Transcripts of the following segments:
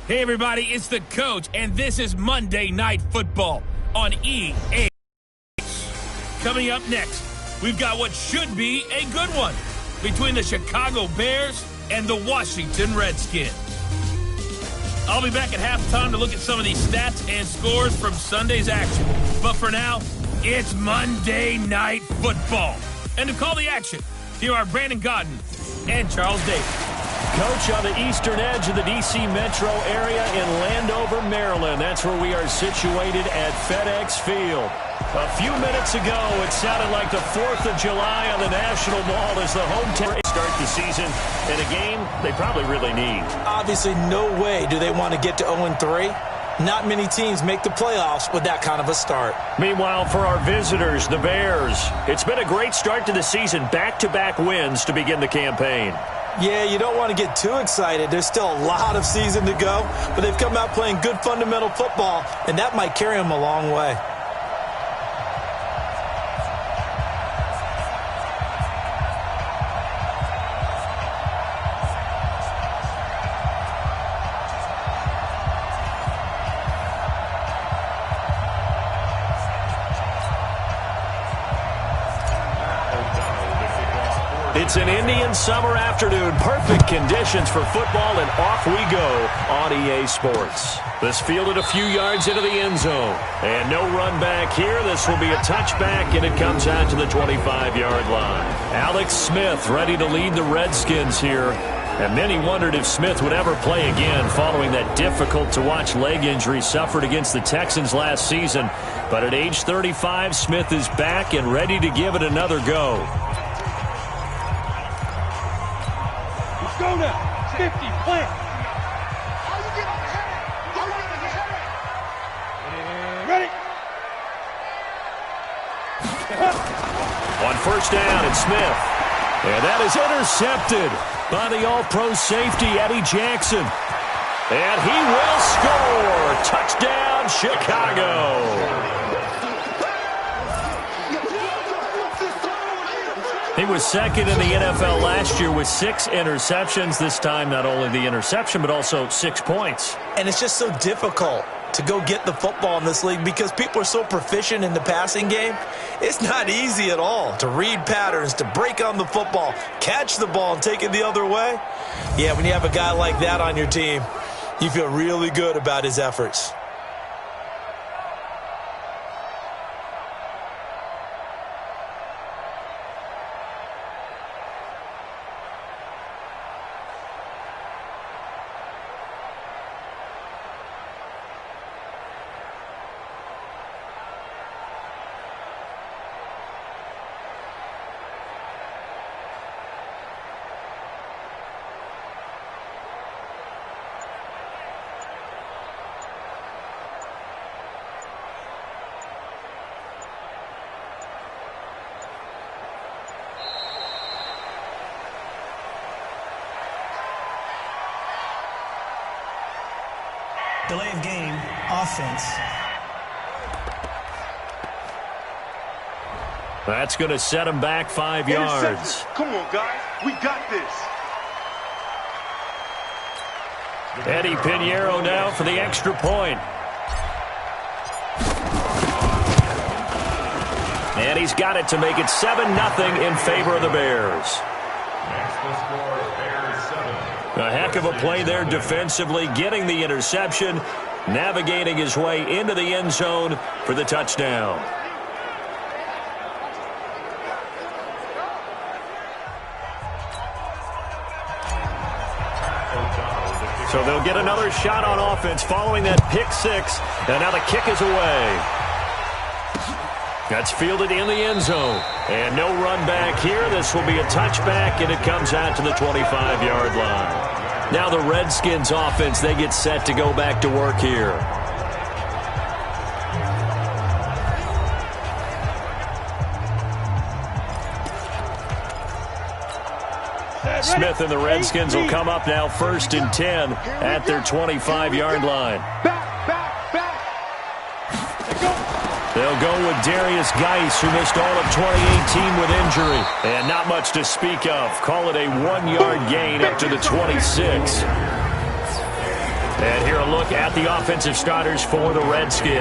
Hey everybody, it's the coach, and this is Monday Night Football on EA. Coming up next, we've got what should be a good one between the Chicago Bears and the Washington Redskins. I'll be back at halftime to look at some of these stats and scores from Sunday's action. But for now, it's Monday Night Football. And to call the action, here are Brandon Godden and Charles Davis. Coach, on the eastern edge of the D.C. metro area in Landover, Maryland. That's where we are situated at FedEx Field. A few minutes ago, it sounded like the 4th of July on the National Mall as the home team start the season in a game they probably really need. Obviously, no way do they want to get to 0-3. Not many teams make the playoffs with that kind of a start. Meanwhile, for our visitors, the Bears, it's been a great start to the season. Back-to-back wins to begin the campaign. Yeah, you don't want to get too excited. There's still a lot of season to go, but they've come out playing good fundamental football, and that might carry them a long way. It's an Indian summer afternoon. Perfect conditions for football, and off we go on EA Sports. This fielded a few yards into the end zone. And no run back here. This will be a touchback, and it comes out to the 25-yard line. Alex Smith ready to lead the Redskins here. And many wondered if Smith would ever play again following that difficult-to-watch leg injury suffered against the Texans last season. But at age 35, Smith is back and ready to give it another go. Go now, 50, plant. Ready? On first down, it's Smith. And that is intercepted by the all-pro safety, Eddie Jackson. And he will score. Touchdown, Chicago. He was second in the NFL last year with 6 interceptions. This time, not only the interception, but also 6 points. And it's just so difficult to go get the football in this league because people are so proficient in the passing game. It's not easy at all to read patterns, to break on the football, catch the ball, and take it the other way. Yeah, when you have a guy like that on your team, you feel really good about his efforts. Delay of game, offense. That's going to set him back 5 yards. Come on, guys. We got this. Eddie Pinheiro now for the extra point. And he's got it to make it 7-0 in favor of the Bears. A heck of a play there defensively, getting the interception, navigating his way into the end zone for the touchdown. So they'll get another shot on offense following that pick six, and now the kick is away. That's fielded in the end zone. And no run back here. This will be a touchback, and it comes out to the 25-yard line. Now the Redskins offense, they get set to go back to work here. Smith and the Redskins will come up now 1st and 10 at their 25-yard line. They'll go with Darius Geis, who missed all of 2018 with injury. And not much to speak of. Call it a 1-yard gain up to the 26. And here look at the offensive starters for the Redskins.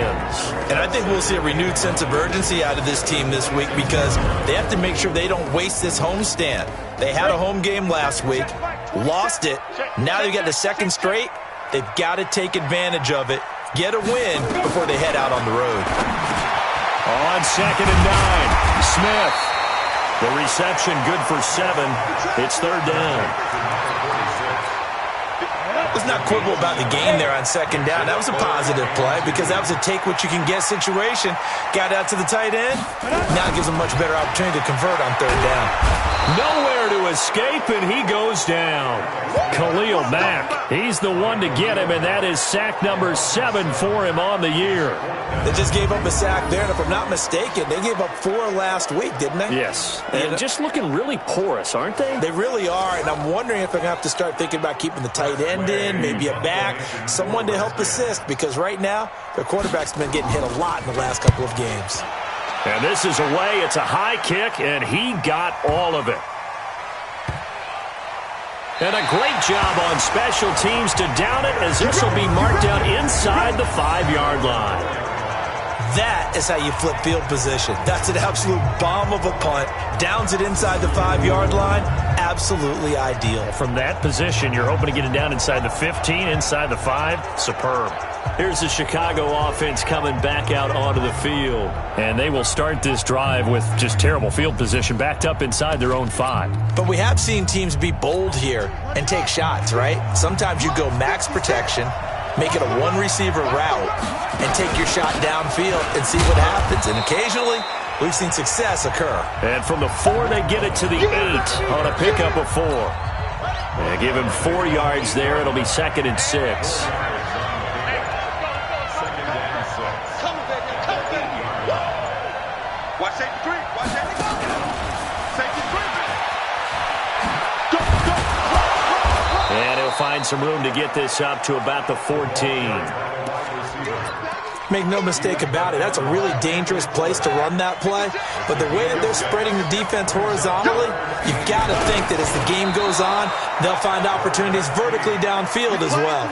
And I think we'll see a renewed sense of urgency out of this team this week because they have to make sure they don't waste this homestand. They had a home game last week, lost it. Now they've got the second straight. They've got to take advantage of it, get a win before they head out on the road. On 2nd and 9, Smith. The reception good for 7. It's 3rd down. Let's not quibble about the gain there on 2nd down. That was a positive play because that was a take-what-you-can-get situation. Got out to the tight end. Now it gives them a much better opportunity to convert on 3rd down. Nowhere to escape, and he goes down. Khalil Mack, he's the one to get him, and that is sack number 7 for him on the year. They just gave up a sack there, and if I'm not mistaken, they gave up 4 last week, didn't they? Yes, and just looking really porous, aren't they? They really are, and I'm wondering if they're going to have to start thinking about keeping the tight end in, maybe a back, someone to help assist, because right now, their quarterback's been getting hit a lot in the last couple of games. And this is away. It's a high kick, and he got all of it. And a great job on special teams to down it, as this will be marked out inside the 5-yard line. That is how you flip field position. That's an absolute bomb of a punt. Downs it inside the 5-yard line. Absolutely ideal. From that position, you're hoping to get it down inside the 15, inside the 5. Superb. Here's the Chicago offense coming back out onto the field. And they will start this drive with just terrible field position backed up inside their own 5. But we have seen teams be bold here and take shots, right? Sometimes you go max protection, make it a one-receiver route, and take your shot downfield and see what happens. And occasionally, we've seen success occur. And from the 4, they get it to the 8 on a pickup of 4. They give him 4 yards there. It'll be 2nd and 6. And he'll find some room to get this up to about the 14. Make no mistake about it, that's a really dangerous place to run that play. But the way that they're spreading the defense horizontally, you've got to think that as the game goes on, they'll find opportunities vertically downfield as well.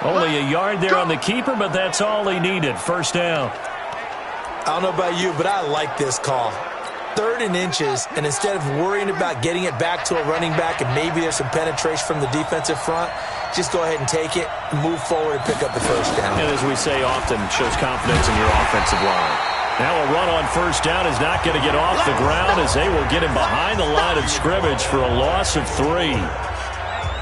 Only a yard there on the keeper, but that's all he needed. 1st down. I don't know about you, but I like this call. 3rd and inches, and instead of worrying about getting it back to a running back and maybe there's some penetration from the defensive front, just go ahead and take it, move forward, and pick up the 1st down. And as we say often, shows confidence in your offensive line. Now a run on 1st down is not going to get off the ground as they will get him behind the line of scrimmage for a loss of 3.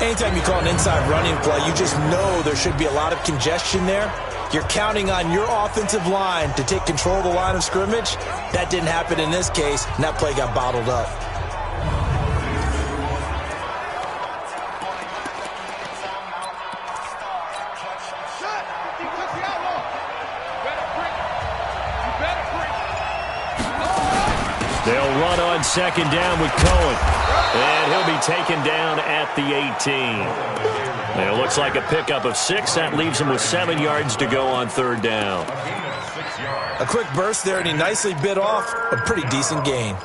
Anytime you call an inside running play, you just know there should be a lot of congestion there. You're counting on your offensive line to take control of the line of scrimmage. That didn't happen in this case, and that play got bottled up. They'll run on 2nd down with Cohen. And he'll be taken down at the 18. And it looks like a pickup of 6. That leaves him with 7 yards to go on 3rd down. A quick burst there, and he nicely bit off a pretty decent gain.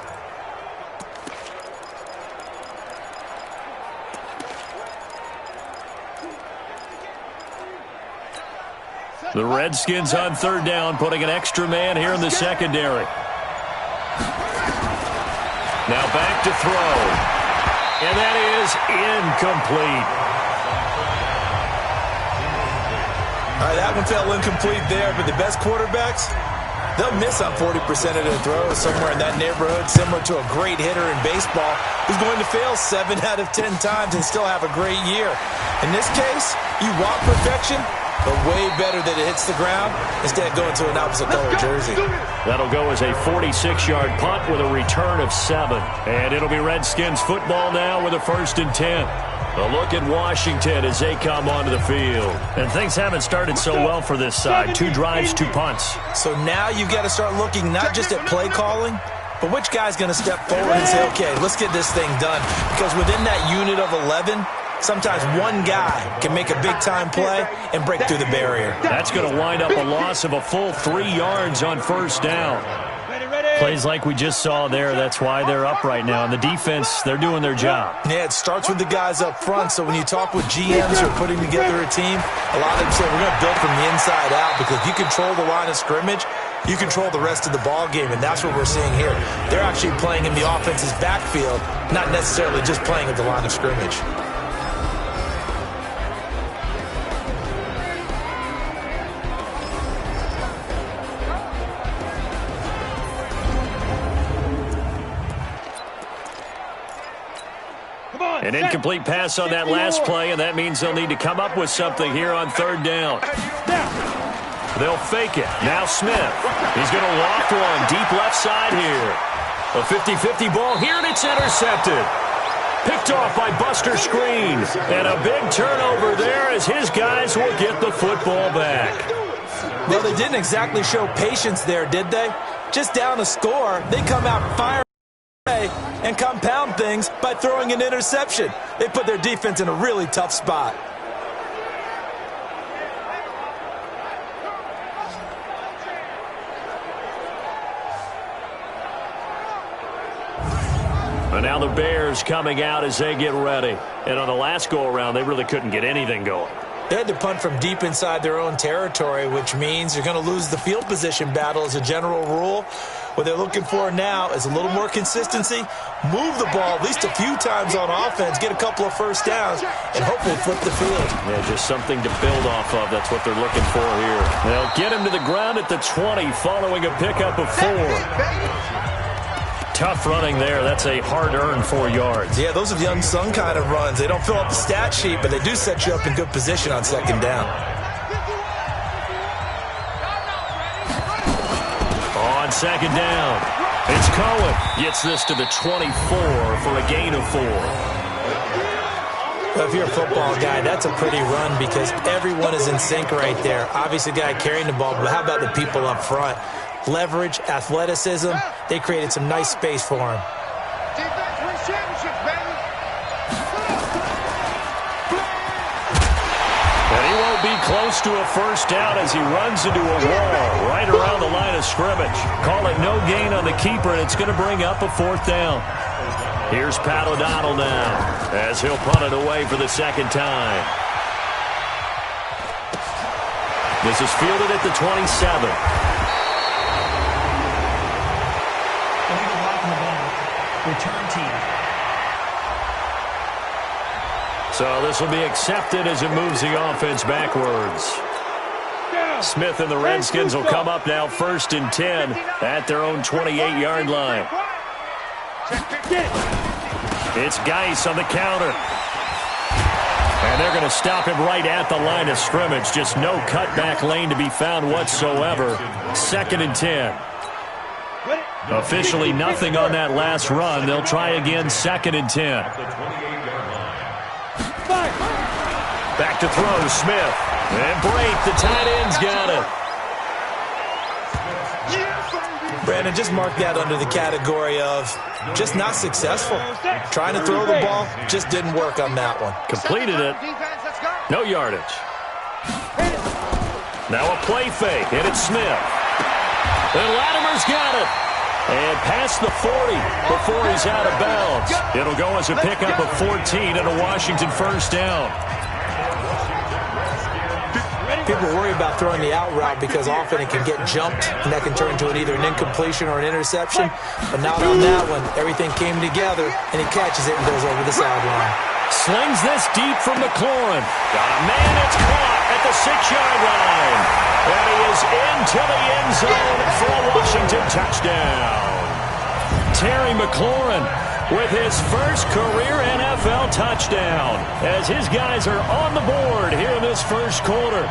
The Redskins on 3rd down, putting an extra man here in the secondary. Now back to throw. And that is incomplete. All right, that one fell incomplete there, but the best quarterbacks, they'll miss on 40% of their throws, somewhere in that neighborhood, similar to a great hitter in baseball who's going to fail 7 out of 10 times and still have a great year. In this case, you want perfection, but way better that it hits the ground instead of going to an opposite color jersey. That'll go as a 46-yard punt with a return of 7. And it'll be Redskins football now with a 1st and 10. A look at Washington as they come onto the field. And things haven't started so well for this side. 2 drives, 2 punts. So now you've got to start looking not just at play calling, but which guy's going to step forward and say, okay, let's get this thing done. Because within that unit of 11, sometimes one guy can make a big-time play and break through the barrier. That's going to wind up a loss of a full 3 yards on 1st down. Ready, ready. Plays like we just saw there, that's why they're up right now. And the defense, they're doing their job. Yeah, it starts with the guys up front. So when you talk with GMs who are putting together a team, a lot of them say we're going to build from the inside out, because if you control the line of scrimmage, you control the rest of the ball game, and that's what we're seeing here. They're actually playing in the offense's backfield, not necessarily just playing at the line of scrimmage. An incomplete pass on that last play, and that means they'll need to come up with something here on third down. They'll fake it. Now Smith. He's going to loft one deep left side here. A 50-50 ball here, and it's intercepted. Picked off by Buster Screen. And a big turnover there as his guys will get the football back. Well, they didn't exactly show patience there, did they? Just down a score, they come out firing and compound things by throwing an interception. They put their defense in a really tough spot. And now the Bears coming out as they get ready. And on the last go-around, they really couldn't get anything going. They had to punt from deep inside their own territory, which means you're going to lose the field position battle as a general rule. What they're looking for now is a little more consistency, move the ball at least a few times on offense, get a couple of first downs, and hopefully flip the field. Yeah, just something to build off of. That's what they're looking for here. They'll get him to the ground at the 20 following a pickup of 4. Tough running there. That's a hard-earned 4 yards. Yeah, those are the unsung kind of runs. They don't fill up the stat sheet, but they do set you up in good position on second down. On second down, it's Cohen. Gets this to the 24 for a gain of 4. Well, if you're a football guy, that's a pretty run because everyone is in sync right there. Obviously, the guy carrying the ball, but how about the people up front? Leverage, athleticism, they created some nice space for him. Defense wins championships, baby. And he won't be close to a first down as he runs into a wall right around the line of scrimmage. Call it no gain on the keeper, and it's going to bring up a 4th down. Here's Pat O'Donnell now as he'll punt it away for the second time. This is fielded at the 27. Return team. So this will be accepted as it moves the offense backwards. Smith and the Redskins will come up now 1st and 10 at their own 28-yard line. It's Geis on the counter. And they're going to stop him right at the line of scrimmage. Just no cutback lane to be found whatsoever. 2nd and 10. Officially nothing on that last run. They'll try again 2nd and 10. Back to throw, Smith. And break, the tight end's got it. Brandon, just mark that under the category of just not successful. Trying to throw the ball, just didn't work on that one. Completed it. No yardage. Now a play fake, and it's Smith. And Latimer's got it. And past the 40 before he's out of bounds. It'll go as a pickup of 14 and a Washington first down. People worry about throwing the out route because often it can get jumped, and that can turn into either an incompletion or an interception. But not on that one. Everything came together, and he catches it and goes over the sideline. Slings this deep from McLaurin. Got a man that's caught at the 6-yard line. And he is into the end zone for a Washington touchdown. Terry McLaurin with his first career NFL touchdown as his guys are on the board here in this first quarter.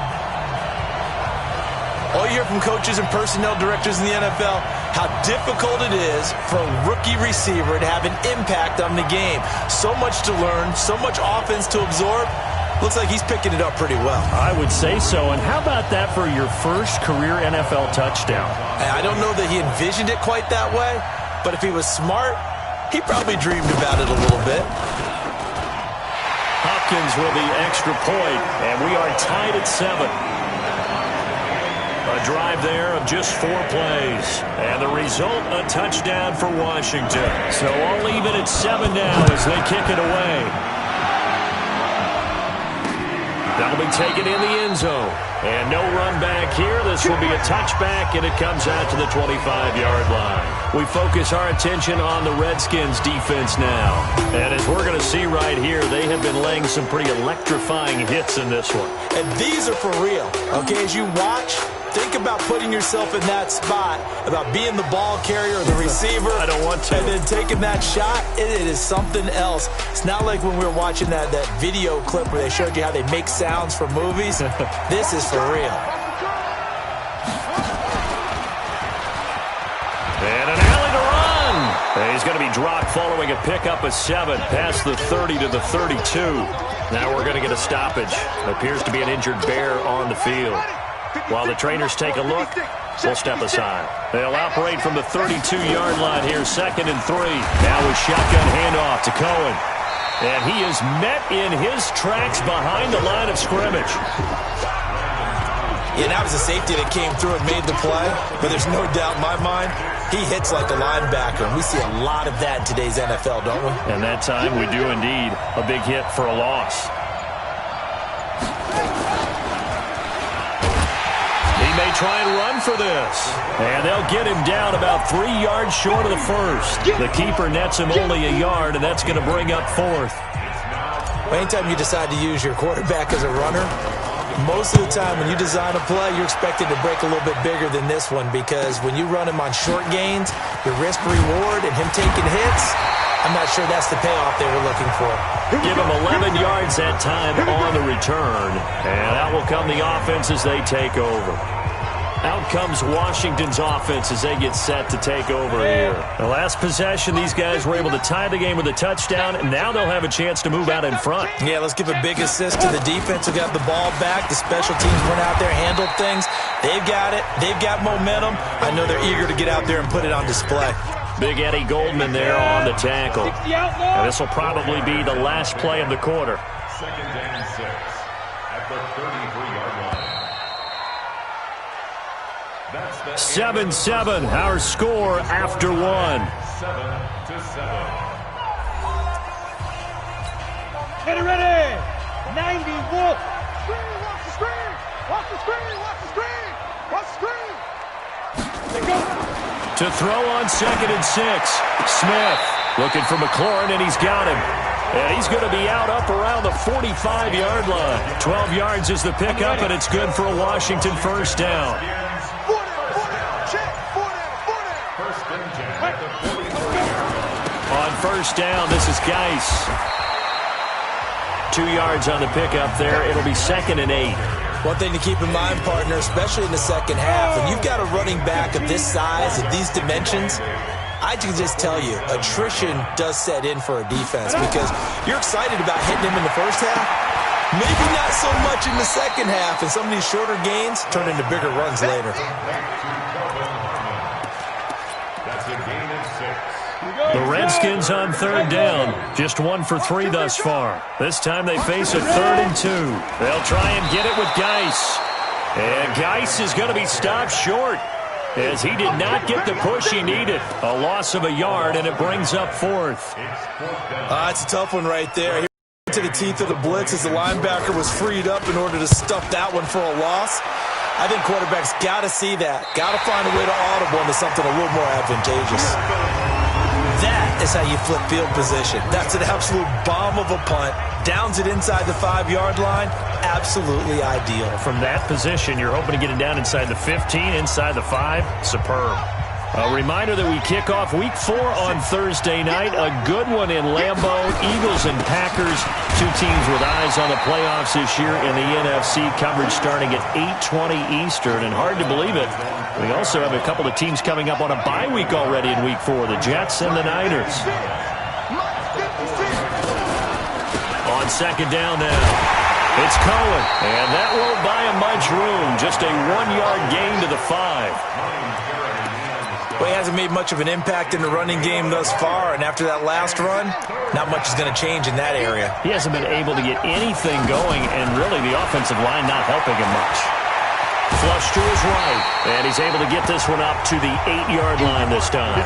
All you hear from coaches and personnel directors in the NFL, how difficult it is for a rookie receiver to have an impact on the game. So much to learn, so much offense to absorb. Looks like he's picking it up pretty well. I would say so. And how about that for your first career NFL touchdown? I don't know that he envisioned it quite that way, but if he was smart, he probably dreamed about it a little bit. Hopkins with the extra point, and we are tied at 7. A drive there of just 4 plays. And the result, a touchdown for Washington. So all even at 7 now as they kick it away. That'll be taken in the end zone. And no run back here. This will be a touchback, and it comes out to the 25-yard line. We focus our attention on the Redskins defense now. And as we're going to see right here, they have been laying some pretty electrifying hits in this one. And these are for real. Okay, as you watch, think about putting yourself in that spot, about being the ball carrier or the receiver. I don't want to. And then taking that shot, it is something else. It's not like when we were watching that video clip where they showed you how they make sounds for movies. This is for real. And an alley to run. And he's going to be dropped following a pickup of 7 past the 30 to the 32. Now we're going to get a stoppage. Appears to be an injured bear on the field. While the trainers take a look, we'll step aside. They'll operate from the 32-yard line here, 2nd and 3. Now a shotgun handoff to Cohen. And he is met in his tracks behind the line of scrimmage. Yeah, that was a safety that came through and made the play. But there's no doubt in my mind, he hits like a linebacker. And we see a lot of that in today's NFL, don't we? And that time we do indeed. A big hit for a loss. May try and run for this. And they'll get him down about 3 yards short of the first. The keeper nets him only a yard, and that's going to bring up 4th. Well, anytime you decide to use your quarterback as a runner, most of the time when you design a play, you're expected to break a little bit bigger than this one, because when you run him on short gains, your risk-reward and him taking hits, I'm not sure that's the payoff they were looking for. Give him 11 yards that time on the return. And out will come the offense as they take over. Out comes Washington's offense as they get set to take over here. The last possession, these guys were able to tie the game with a touchdown, and now they'll have a chance to move out in front. Yeah, let's give a big assist to the defense who got the ball back. The special teams went out there, handled things. They've got it. They've got momentum. I know they're eager to get out there and put it on display. Big Eddie Goldman there on the tackle. And this will probably be the last play of the quarter. 2nd and 6 at the 33-yard line. 7-7, our score after 1. 7-7. Ready. 90, walk. Screen, watch the screen. Watch the screen, watch the screen. Watch the screen. They go. To throw on 2nd and 6. Smith looking for McLaurin, and he's got him. And he's going to be out up around the 45-yard line. 12 yards is the pickup, and it's good for a Washington first down. On first down, this is Geis. 2 yards on the pickup there. It'll be 2nd and 8. One thing to keep in mind, partner, especially in the second half, when you've got a running back of this size, of these dimensions, I can just tell you, attrition does set in for a defense, because you're excited about hitting him in the first half. Maybe not so much in the second half, and some of these shorter gains turn into bigger runs later. That's a gain of 6. The Redskins on 3rd down. Just 1 for 3 thus far. This time they face a 3rd and 2. They'll try and get it with Geis. And Geis is going to be stopped short, as he did not get the push he needed. A loss of a yard, and it brings up 4th. It's a tough one right there. To the teeth of the blitz as the linebacker was freed up in order to stuff that one for a loss. I think quarterbacks got to see that. Got to find a way to audible into something a little more advantageous. That is how you flip field position. That's an absolute bomb of a punt. Downs it inside the 5-yard line. Absolutely ideal. From that position, you're hoping to get it down inside the 15, inside the 5. Superb. A reminder that we kick off Week 4 on Thursday night. A good one in Lambeau. Eagles and Packers, 2 teams with eyes on the playoffs this year in the NFC. Coverage starting at 8:20 Eastern. And hard to believe it, we also have a couple of teams coming up on a bye week already in Week 4. The Jets and the Niners. On 2nd down now, it's Cohen. And that won't buy him much room. Just a 1-yard gain to the 5. Well, he hasn't made much of an impact in the running game thus far, and after that last run, not much is going to change in that area. He hasn't been able to get anything going, and really the offensive line not helping him much. Flush to his right, and he's able to get this one up to the 8-yard line this time.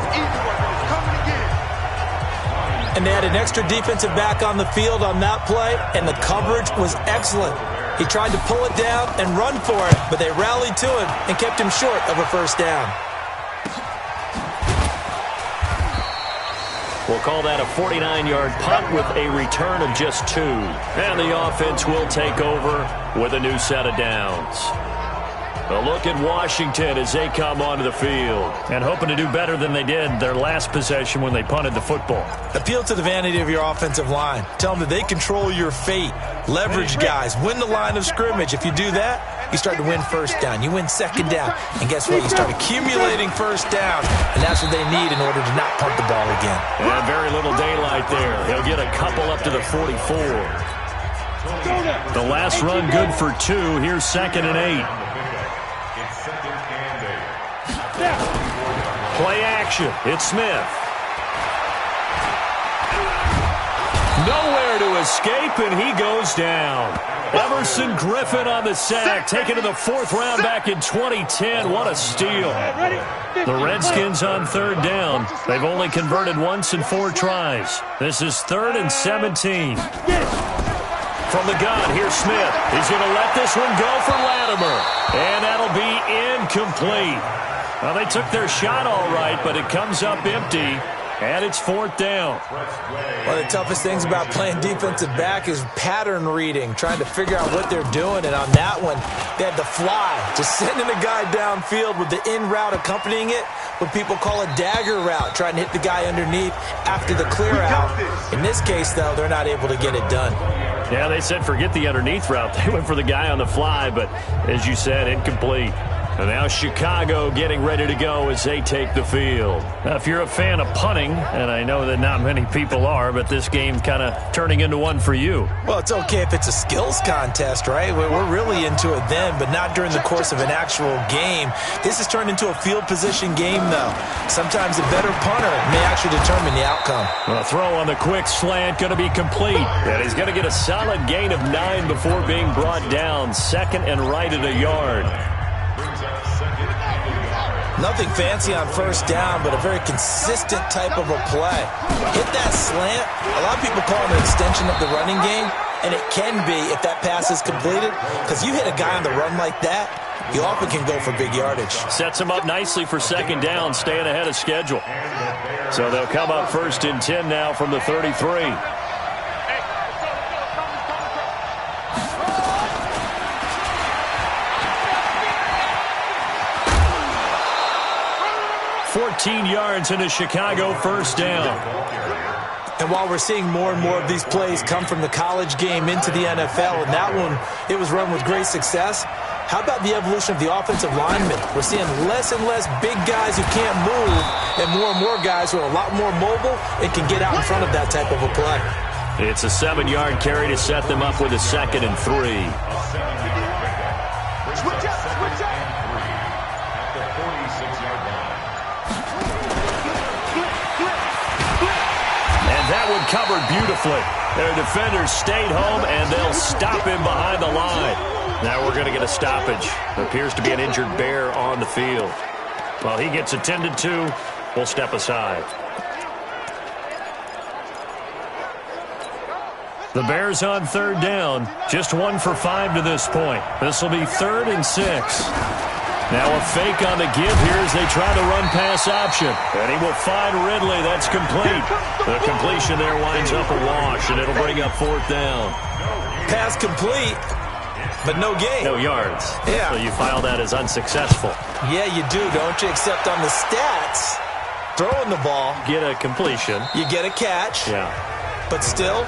And they had an extra defensive back on the field on that play, and the coverage was excellent. He tried to pull it down and run for it, but they rallied to him and kept him short of a first down. We'll call that a 49-yard punt with a return of just 2. And the offense will take over with a new set of downs. A look at Washington as they come onto the field. And hoping to do better than they did their last possession when they punted the football. Appeal to the vanity of your offensive line. Tell them that they control your fate. Leverage guys. Win the line of scrimmage. If you do that, you start to win first down. You win second down. And guess what? You start accumulating first down. And that's what they need in order to not punt the ball again. And very little daylight there. He'll get a couple up to the 44. The last run good for 2. Here's 2nd and 8. Play action. It's Smith. Nowhere to escape, and he goes down. Emerson Griffin on the sack, taken to the 4th round back in 2010. What a steal. The Redskins on 3rd down. They've only converted once in 4 tries. This is 3rd and 17. From the gun, here's Smith. He's going to let this one go for Latimer. And that'll be incomplete. Well, they took their shot all right, but it comes up empty. And it's 4th down. One of the toughest things about playing defensive back is pattern reading, trying to figure out what they're doing. And on that one, they had to fly, just sending a guy downfield with the in route accompanying it, what people call a dagger route, trying to hit the guy underneath after the clear out. In this case, though, they're not able to get it done. Yeah, they said forget the underneath route. They went for the guy on the fly, but as you said, incomplete. And now Chicago getting ready to go as they take the field. Now, if you're a fan of punting, and I know that not many people are, but this game's kind of turning into one for you. Well, it's okay if it's a skills contest, right? We're really into it then, but not during the course of an actual game. This has turned into a field position game, though. Sometimes a better punter may actually determine the outcome. A throw on the quick slant going to be complete. And he's going to get a solid gain of 9 before being brought down. 2nd and right at a yard. Nothing fancy on first down, but a very consistent type of a play. Hit that slant. A lot of people call it an extension of the running game, and it can be if that pass is completed, because you hit a guy on the run like that, you often can go for big yardage. Sets him up nicely for 2nd down, staying ahead of schedule. So they'll come up 1st and 10 now from the 33. 14 yards into Chicago, 1st down. And while we're seeing more and more of these plays come from the college game into the NFL, and that one, it was run with great success, how about the evolution of the offensive linemen? We're seeing less and less big guys who can't move, and more guys who are a lot more mobile and can get out in front of that type of a play. It's a 7-yard carry to set them up with a 2nd and 3. Switch up. That one covered beautifully. Their defenders stayed home, and they'll stop him behind the line. Now we're going to get a stoppage. Appears to be an injured Bear on the field. While he gets attended to, we'll step aside. The Bears on 3rd down. Just 1 for 5 to this point. This will be 3rd and 6. Now a fake on the give here as they try the run-pass option. And he will find Ridley. That's complete. The completion there winds up a wash, and it'll bring up 4th down. Pass complete, but no gain. No yards. Yeah. So you file that as unsuccessful. Yeah, you do, don't you? Except on the stats, throwing the ball. Get a completion. You get a catch. Yeah. But still,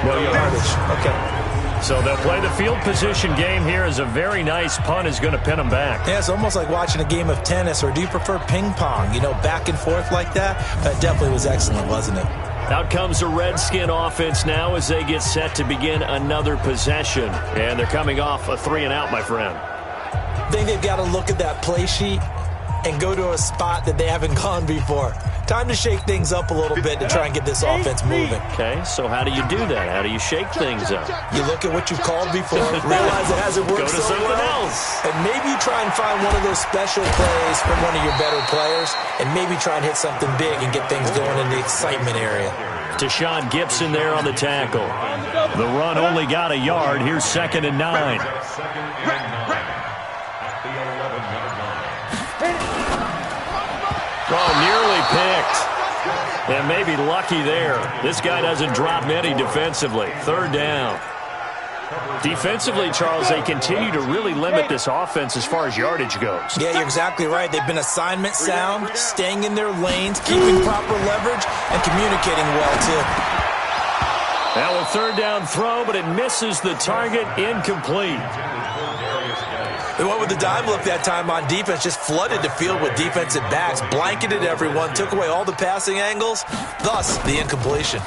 no yardage. Okay. So they'll play the field position game here as a very nice punt is going to pin them back. Yeah, it's almost like watching a game of tennis, or do you prefer ping pong? You know, back and forth like that? That definitely was excellent, wasn't it? Out comes the Redskin offense now as they get set to begin another possession. And they're coming off a 3-and-out, my friend. I think they've got to look at that play sheet and go to a spot that they haven't gone before. Time to shake things up a little bit to try and get this offense moving. Okay, so how do you do that? How do you shake things up? You look at what you've called before, realize it hasn't worked Go to so something well, else. and maybe you try and find one of those special plays from one of your better players, and maybe try and hit something big and get things going in the excitement area. Deshaun Gibson there on the tackle. The run only got a yard. Here's 2nd and 9. Oh, nearly picked. And maybe lucky there. This guy doesn't drop many defensively. 3rd down. Defensively, Charles, they continue to really limit this offense as far as yardage goes. Yeah, you're exactly right. They've been assignment sound, staying in their lanes, keeping proper leverage, and communicating well, too. Now a 3rd down throw, but it misses the target. Incomplete. They went with the dime look that time on defense, just flooded the field with defensive backs, blanketed everyone, took away all the passing angles, thus the incompletion.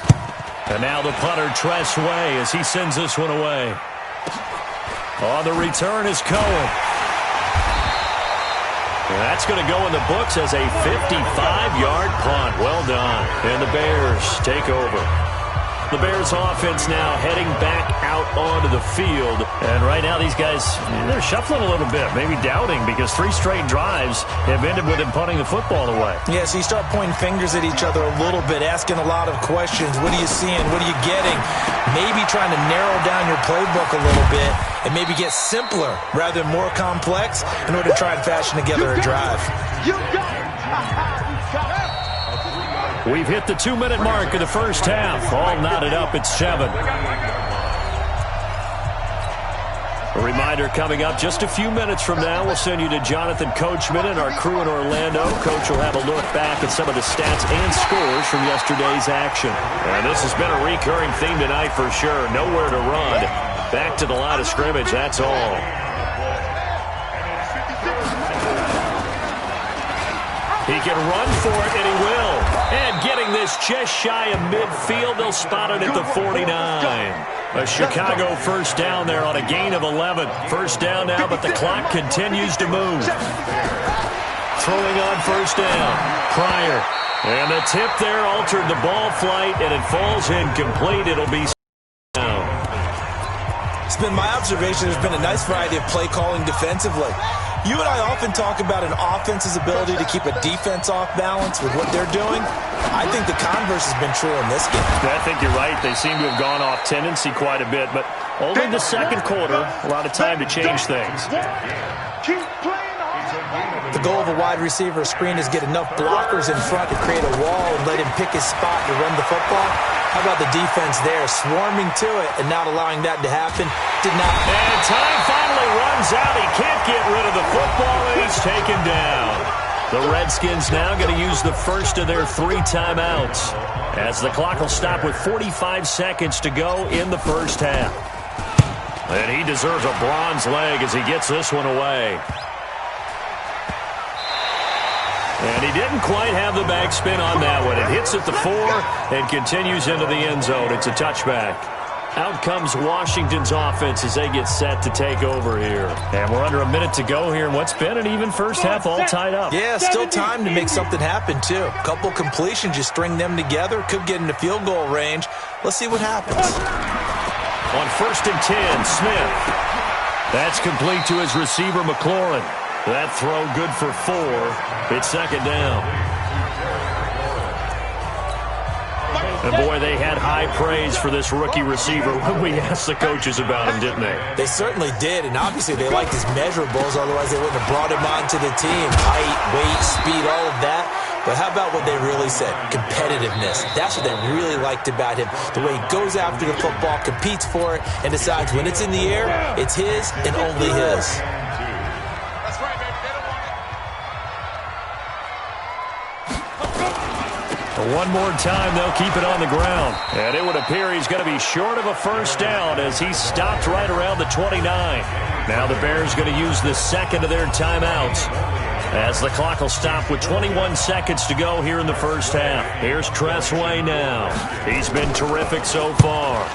And now the punter, Tress Way, as he sends this one away. On the return is Cohen. And that's going to go in the books as a 55-yard punt. Well done. And the Bears take over. The Bears offense now heading back out onto the field. And right now these guys, they're shuffling a little bit, maybe doubting, because 3 straight drives have ended with them punting the football away. Yeah, so you start pointing fingers at each other a little bit, asking a lot of questions. What are you seeing? What are you getting? Maybe trying to narrow down your playbook a little bit and maybe get simpler rather than more complex in order to try and fashion together a drive. You got it. We've hit the 2-minute mark of the first half. All knotted up at 7. A reminder coming up just a few minutes from now. We'll send you to Jonathan Coachman and our crew in Orlando. Coach will have a look back at some of the stats and scores from yesterday's action. And this has been a recurring theme tonight for sure. Nowhere to run. Back to the line of scrimmage, that's all. He can run for it, and he will. And getting this just shy of midfield, they'll spot it at the 49. A Chicago first down there on a gain of 11. First down now, but the clock continues to move. Throwing on first down, Pryor. And the tip there altered the ball flight, and it falls incomplete. It'll be down. It's been my observation there's been a nice variety of play calling defensively. You and I often talk about an offense's ability to keep a defense off balance with what they're doing. I think the converse has been true in this game. I think you're right. They seem to have gone off tendency quite a bit, but only the second quarter, a lot of time to change things. Keep playing. The goal of a wide receiver screen is get enough blockers in front to create a wall and let him pick his spot to run the football. How about the defense there, swarming to it and not allowing that to happen? Did not. And time finally runs out. He can't get rid of the football, and he's taken down. The Redskins now going to use the first of their 3 timeouts, as the clock will stop with 45 seconds to go in the first half. And he deserves a bronze leg as he gets this one away. And he didn't quite have the backspin on that one. It hits at the 4 and continues into the end zone. It's a touchback. Out comes Washington's offense as they get set to take over here. And we're under a minute to go here in what's been an even first half, all tied up. Yeah, still time to make something happen, too. A couple completions, you string them together, could get into field goal range. Let's see what happens. On 1st and 10, Smith. That's complete to his receiver, McLaurin. That throw good for 4. It's 2nd down. And boy, they had high praise for this rookie receiver when we asked the coaches about him, didn't they? They certainly did, and obviously they liked his measurables, otherwise they wouldn't have brought him onto the team. Height, weight, speed, all of that. But how about what they really said? Competitiveness. That's what they really liked about him. The way he goes after the football, competes for it, and decides when it's in the air, it's his and only his. One more time, they'll keep it on the ground. And it would appear he's going to be short of a first down as he stopped right around the 29. Now the Bears going to use the second of their timeouts as the clock will stop with 21 seconds to go here in the first half. Here's Tress Way now. He's been terrific so far.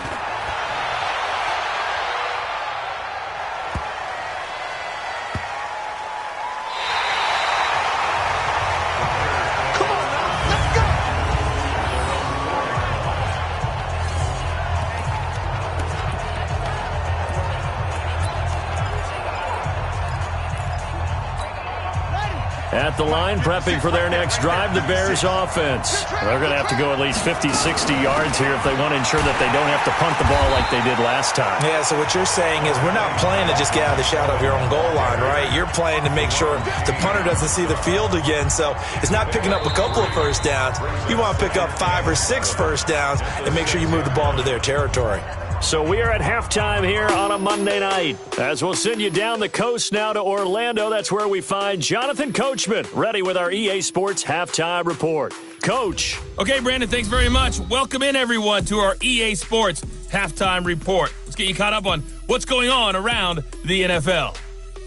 At the line, prepping for their next drive, the Bears offense. They're going to have to go at least 50, 60 yards here if they want to ensure that they don't have to punt the ball like they did last time. Yeah, so what you're saying is we're not playing to just get out of the shadow of your own goal line, right? You're playing to make sure the punter doesn't see the field again. So it's not picking up a couple of first downs. You want to pick up 5 or 6 first downs and make sure you move the ball into their territory. So we are at halftime here on a Monday night. As we'll send you down the coast now to Orlando, that's where we find Jonathan Coachman, ready with our EA Sports Halftime Report. Coach. Okay, Brandon, thanks very much. Welcome in, everyone, to our EA Sports Halftime Report. Let's get you caught up on what's going on around the NFL.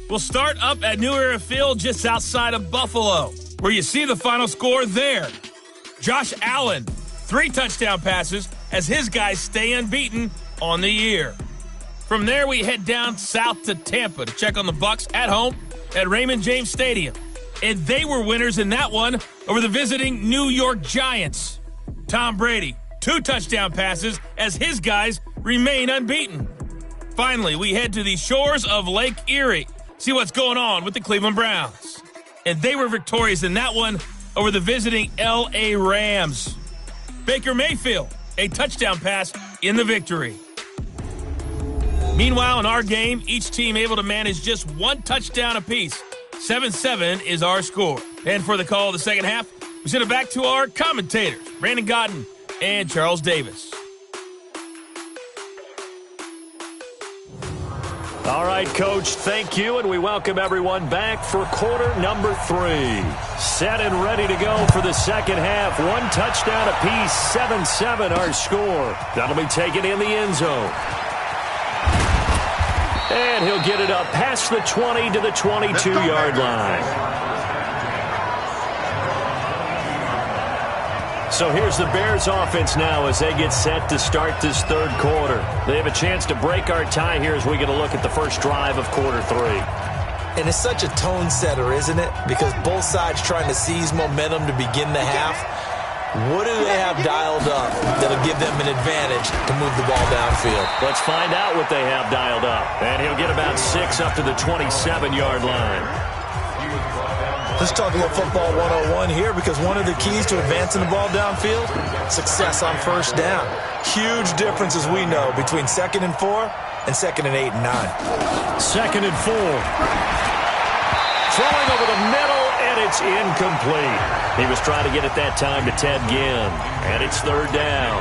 We'll start up at New Era Field just outside of Buffalo, where you see the final score there. Josh Allen, 3 touchdown passes as his guys stay unbeaten on the year. From there, we head down south to Tampa to check on the Bucs at home at Raymond James Stadium. And they were winners in that one over the visiting New York Giants. Tom Brady, 2 touchdown passes as his guys remain unbeaten. Finally, we head to the shores of Lake Erie, see what's going on with the Cleveland Browns. And they were victorious in that one over the visiting L.A. Rams. Baker Mayfield, a touchdown pass in the victory. Meanwhile, in our game, each team able to manage just 1 touchdown apiece. 7-7 is our score. And for the call of the second half, we send it back to our commentators, Brandon Godden and Charles Davis. All right, Coach, thank you, and we welcome everyone back for quarter number 3. Set and ready to go for the second half. 1 touchdown apiece, 7-7 our score. That'll be taken in the end zone. And he'll get it up past the 20 to the 22-yard line. So here's the Bears offense now as they get set to start this third quarter. They have a chance to break our tie here as we get a look at the first drive of quarter 3. And it's such a tone setter, isn't it? Because both sides trying to seize momentum to begin the half. What do they have dialed up that'll give them an advantage to move the ball downfield? Let's find out what they have dialed up. And he'll get about 6 up to the 27-yard line. Let's talk a little football 101 here, because one of the keys to advancing the ball downfield, success on first down. Huge difference, as we know, between 2nd and 4 and 2nd and 8 and 9. 2nd and 4. Throwing over the middle, and it's incomplete. He was trying to get it that time to Ted Ginn, and it's 3rd down.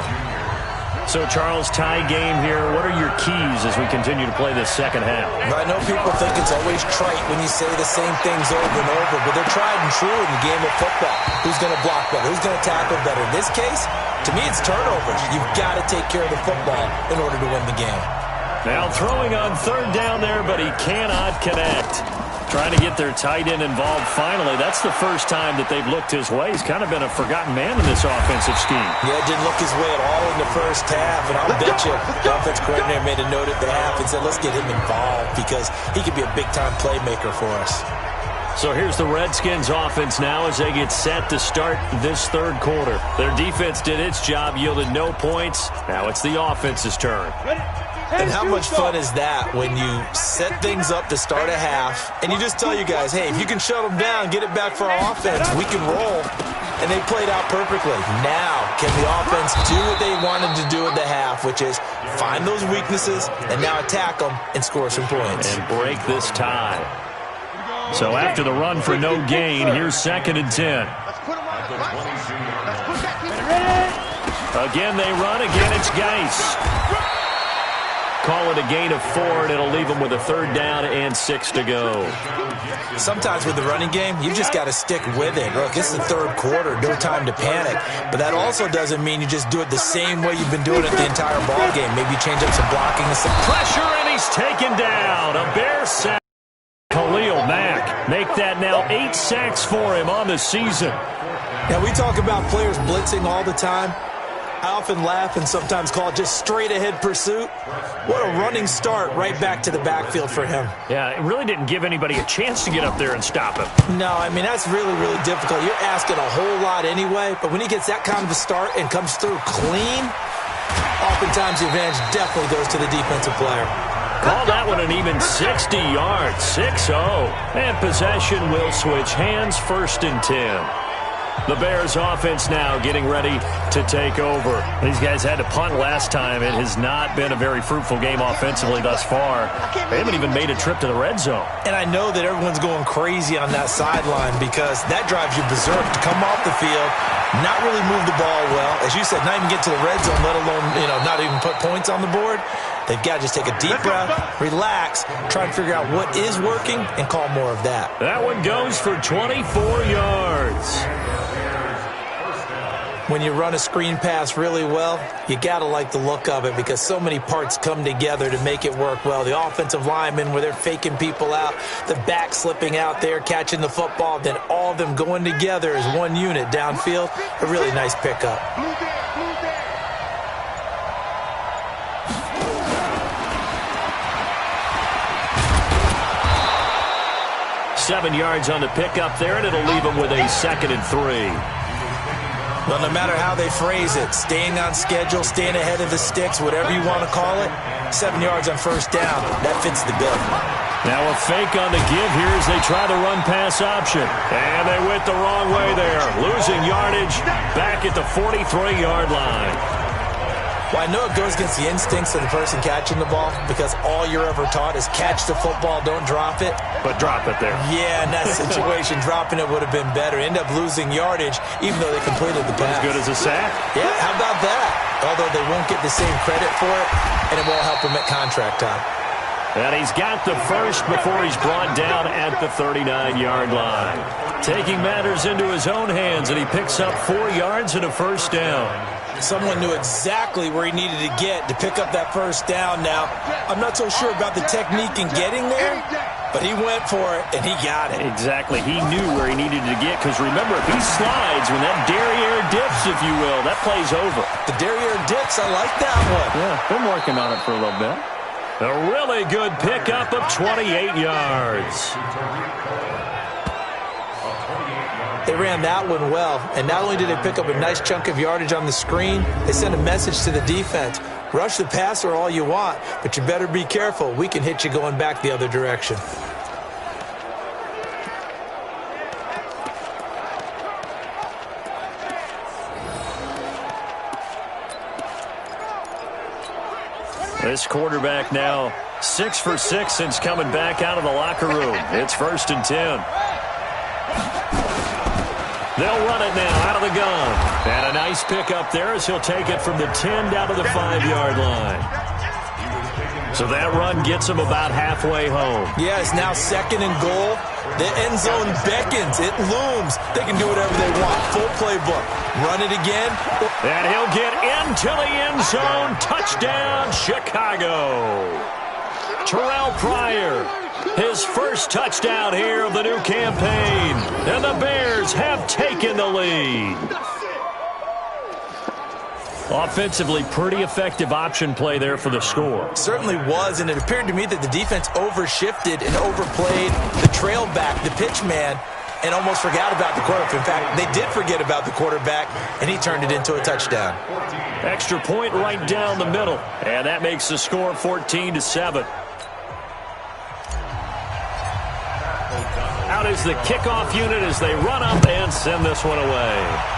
So, Charles, tie game here. What are your keys as we continue to play this second half? I know people think it's always trite when you say the same things over and over, but they're tried and true in the game of football. Who's going to block better? Who's going to tackle better? In this case, to me, it's turnovers. You've got to take care of the football in order to win the game. Now throwing on 3rd down there, but he cannot connect. Trying to get their tight end involved finally. That's the first time that they've looked his way. He's kind of been a forgotten man in this offensive scheme. Yeah, didn't look his way at all in the first half. And I'll bet you the offense coordinator made a note at the half and said, let's get him involved because he could be a big-time playmaker for us. So here's the Redskins offense now as they get set to start this third quarter. Their defense did its job, yielded no points. Now it's the offense's turn. And how much fun is that when you set things up to start a half and you just tell you guys, hey, if you can shut them down, get it back for our offense, we can roll. And they played out perfectly. Now, can the offense do what they wanted to do at the half, which is find those weaknesses and now attack them and score some points. And break this tie. So after the run for no gain, here's 2nd and 10. Again, they run. Again, it's Geis. Call it a gain of 4, and it'll leave them with a 3rd down and 6 to go. Sometimes with the running game, you just got to stick with it. Look, it's the third quarter, no time to panic. But that also doesn't mean you just do it the same way you've been doing it the entire ball game. Maybe change up some blocking and some pressure, and he's taken down. A Bear sack. Khalil Mack make that now 8 sacks for him on the season. Now, we talk about players blitzing all the time. I often laugh and sometimes call it just straight-ahead pursuit. What a running start right back to the backfield for him. Yeah, it really didn't give anybody a chance to get up there and stop him. No, I mean, that's really, really difficult. You're asking a whole lot anyway, but when he gets that kind of a start and comes through clean, oftentimes the advantage definitely goes to the defensive player. Call that one an even 60 yards, 6-0. And possession will switch hands, 1st and 10. The Bears offense now getting ready to take over. These guys had to punt last time. It has not been a very fruitful game offensively thus far. They haven't even made a trip to the red zone. And I know that everyone's going crazy on that sideline because that drives you berserk to come off the field, not really move the ball well. As you said, not even get to the red zone, let alone, not even put points on the board. They've got to just take a deep breath, relax, try and figure out what is working, and call more of that. That one goes for 24 yards. When you run a screen pass really well, you got to like the look of it because so many parts come together to make it work well. The offensive linemen, where they're faking people out, the back slipping out there, catching the football, then all of them going together as one unit downfield. A really nice pickup. 7 yards on the pickup there, and it'll leave them with a 2nd and 3. Well, no matter how they phrase it, staying on schedule, staying ahead of the sticks, whatever you want to call it, 7 yards on 1st down, that fits the bill. Now a fake on the give here as they try the run-pass option. And they went the wrong way there, losing yardage back at the 43-yard line. Well, I know it goes against the instincts of the person catching the ball because all you're ever taught is catch the football, don't drop it. But drop it there. Yeah, in that situation, dropping it would have been better. End up losing yardage even though they completed the pass. As good as a sack? Yeah, how about that? Although they won't get the same credit for it, and it won't help them at contract time. And he's got the first before he's brought down at the 39-yard line. Taking matters into his own hands, and he picks up 4 yards and a 1st down. Someone knew exactly where he needed to get to pick up that 1st down. Now, I'm not so sure about the technique in getting there, but he went for it, and he got it. Exactly. He knew where he needed to get, because remember, if he slides, when that derriere dips, if you will, that play's over. The derriere dips, I like that one. Yeah, been working on it for a little bit. A really good pickup of 28 yards. They ran that one well, and not only did they pick up a nice chunk of yardage on the screen, they sent a message to the defense. Rush the passer all you want, but you better be careful. We can hit you going back the other direction. This quarterback now 6 for 6 since coming back out of the locker room. It's 1st and 10. They'll run it now out of the gun. And a nice pickup there as he'll take it from the 10 down to the 5-yard line. So that run gets him about halfway home. Yeah, it's now 2nd and goal. The end zone beckons. It looms. They can do whatever they want. Full playbook. Run it again. And he'll get into the end zone. Touchdown, Chicago. Terrell Pryor, his first touchdown here of the new campaign. And the Bears have taken the lead. Offensively, pretty effective option play there for the score. Certainly was, and it appeared to me that the defense overshifted and overplayed the trail back, the pitch man, and almost forgot about the quarterback. In fact, they did forget about the quarterback, and he turned it into a touchdown. Extra point right down the middle, and that makes the score 14-7. Out is the kickoff unit as they run up and send this one away.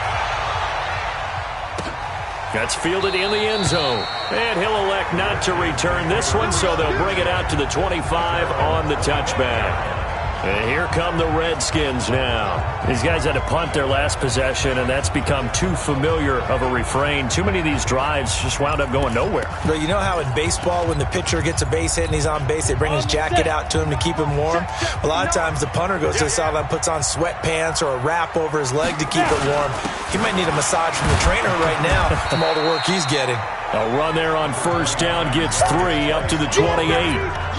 That's fielded in the end zone. And he'll elect not to return this one, so they'll bring it out to the 25 on the touchback. And here come the Redskins now. These guys had to punt their last possession, and that's become too familiar of a refrain. Too many of these drives just wound up going nowhere. But you know how in baseball, when the pitcher gets a base hit and he's on base, they bring his jacket out to him to keep him warm? A lot of times the punter goes to the sideline, puts on sweatpants or a wrap over his leg to keep it warm. He might need a massage from the trainer right now from all the work he's getting. A run there on 1st down gets 3 up to the 28.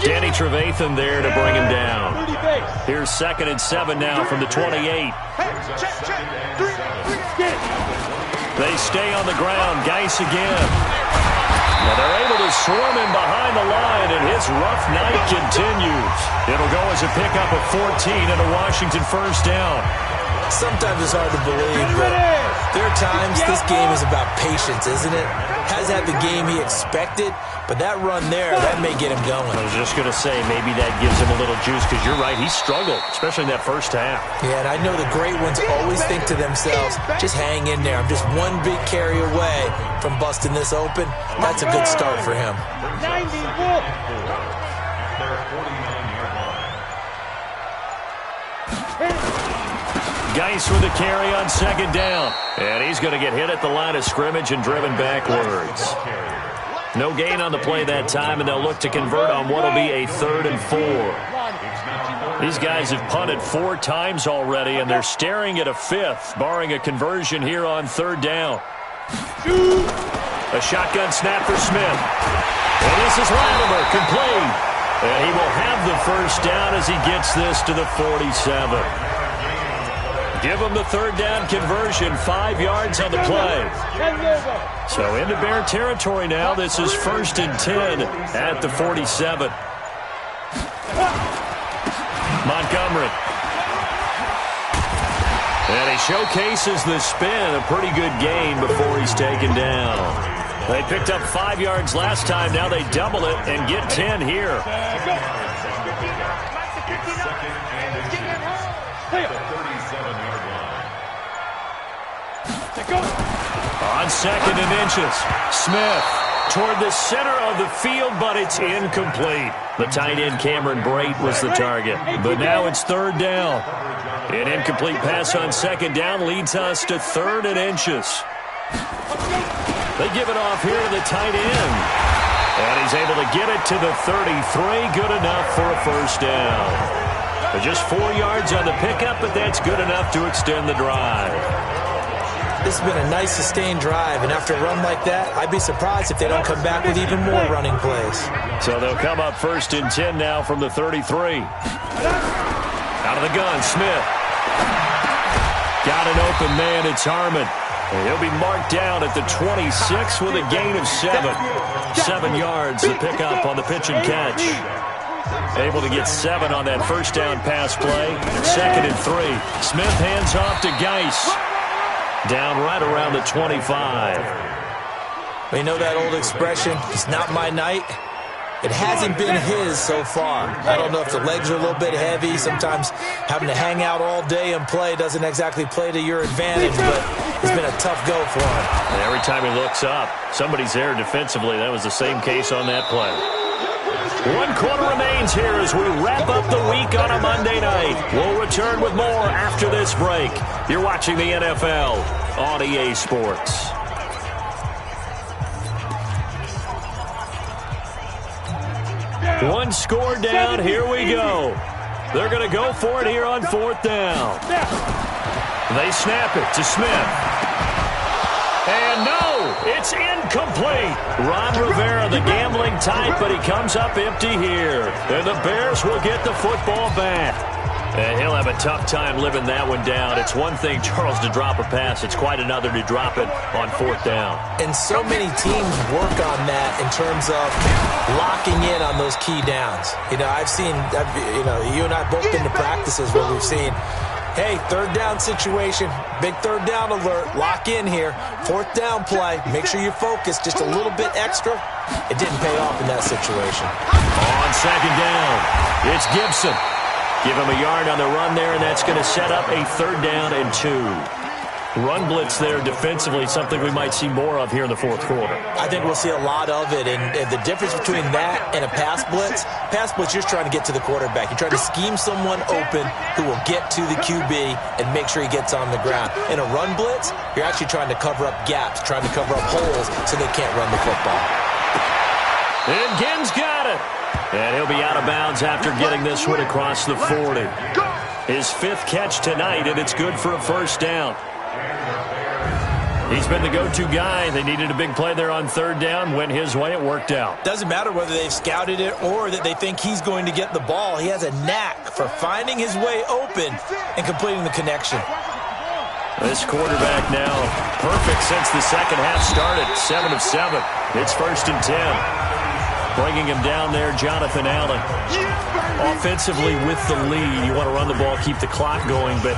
Danny Trevathan there to bring him down. Here's 2nd and 7 now from the 28. They stay on the ground. Geis again. Well, they're able to swarm him behind the line, and his rough night continues. It'll go as a pickup of 14 and a Washington 1st down. Sometimes it's hard to believe, but there are times this game is about patience, isn't it? Hasn't had the game he expected, but that run there, that may get him going. I was just going to say, maybe that gives him a little juice, because you're right, he struggled, especially in that first half. Yeah, and I know the great ones always think to themselves, just hang in there. I'm just one big carry away from busting this open. That's a good start for him. 94. Geis with the carry on second down. And he's going to get hit at the line of scrimmage and driven backwards. No gain on the play that time, and they'll look to convert on what will be a 3rd and 4. These guys have punted 4 times already, and they're staring at a 5th, barring a conversion here on 3rd down. A shotgun snap for Smith. And this is Latimer, complete. And he will have the first down as he gets this to the 47. Give him the 3rd down conversion, 5 yards on the play. So into Bear territory now. This is 1st and 10 at the 47. Montgomery. And he showcases the spin, a pretty good gain before he's taken down. They picked up 5 yards last time. Now they double it and get 10 here. On 2nd and inches, Smith toward the center of the field, but it's incomplete. The tight end Cameron Brate was the target, but now it's 3rd down. An incomplete pass on 2nd down leads us to 3rd and inches. They give it off here to the tight end, and he's able to get it to the 33. Good enough for a first down. Just 4 yards on the pickup, but that's good enough to extend the drive. This has been a nice sustained drive, and after a run like that, I'd be surprised if they don't come back with even more running plays. So they'll come up 1st and 10 now from the 33. Out of the gun, Smith. Got an open man, it's Harmon. And he'll be marked down at the 26 with a gain of 7. 7 yards, the pickup on the pitch and catch. Able to get 7 on that first down pass play. 2nd and 3. Smith hands off to Geis. Down right around the 25. We know that old expression, it's not my night. It hasn't been his so far. I don't know if the legs are a little bit heavy. Sometimes having to hang out all day and play doesn't exactly play to your advantage, but it's been a tough go for him. And every time he looks up, somebody's there defensively. That was the same case on that play. 1 quarter remains here as we wrap up the week on a Monday night. We'll return with more after this break. You're watching the NFL on EA Sports. One score down. Here we go. They're going to go for it here on 4th down. They snap it to Smith. And no, it's incomplete. Ron Rivera, the gambling type, but he comes up empty here. And the Bears will get the football back. And he'll have a tough time living that one down. It's one thing, Charles, to drop a pass. It's quite another to drop it on 4th down. And so many teams work on that in terms of locking in on those key downs. You know, you and I both been to practices where we've seen, hey, 3rd down situation, big 3rd down alert, lock in here. 4th down play, make sure you focus just a little bit extra. It didn't pay off in that situation. On 2nd down, it's Gibson. Give him a yard on the run there, and that's going to set up a 3rd down and 2. Run blitz there defensively, something we might see more of here in the 4th quarter. I think we'll see a lot of it, and the difference between that and a pass blitz, you're just trying to get to the quarterback. You're trying to scheme someone open who will get to the QB and make sure he gets on the ground. In a run blitz, you're actually trying to cover up gaps, trying to cover up holes so they can't run the football. And Ginn's got it. And he'll be out of bounds after getting this one across the 40. His 5th catch tonight, and it's good for a first down. He's been the go-to guy. They needed a big play there on 3rd down. Went his way. It worked out. Doesn't matter whether they've scouted it or that they think he's going to get the ball. He has a knack for finding his way open and completing the connection. This quarterback now perfect since the second half started. 7 of 7. It's 1st and 10. Bringing him down there, Jonathan Allen. Offensively with the lead, you want to run the ball, keep the clock going, but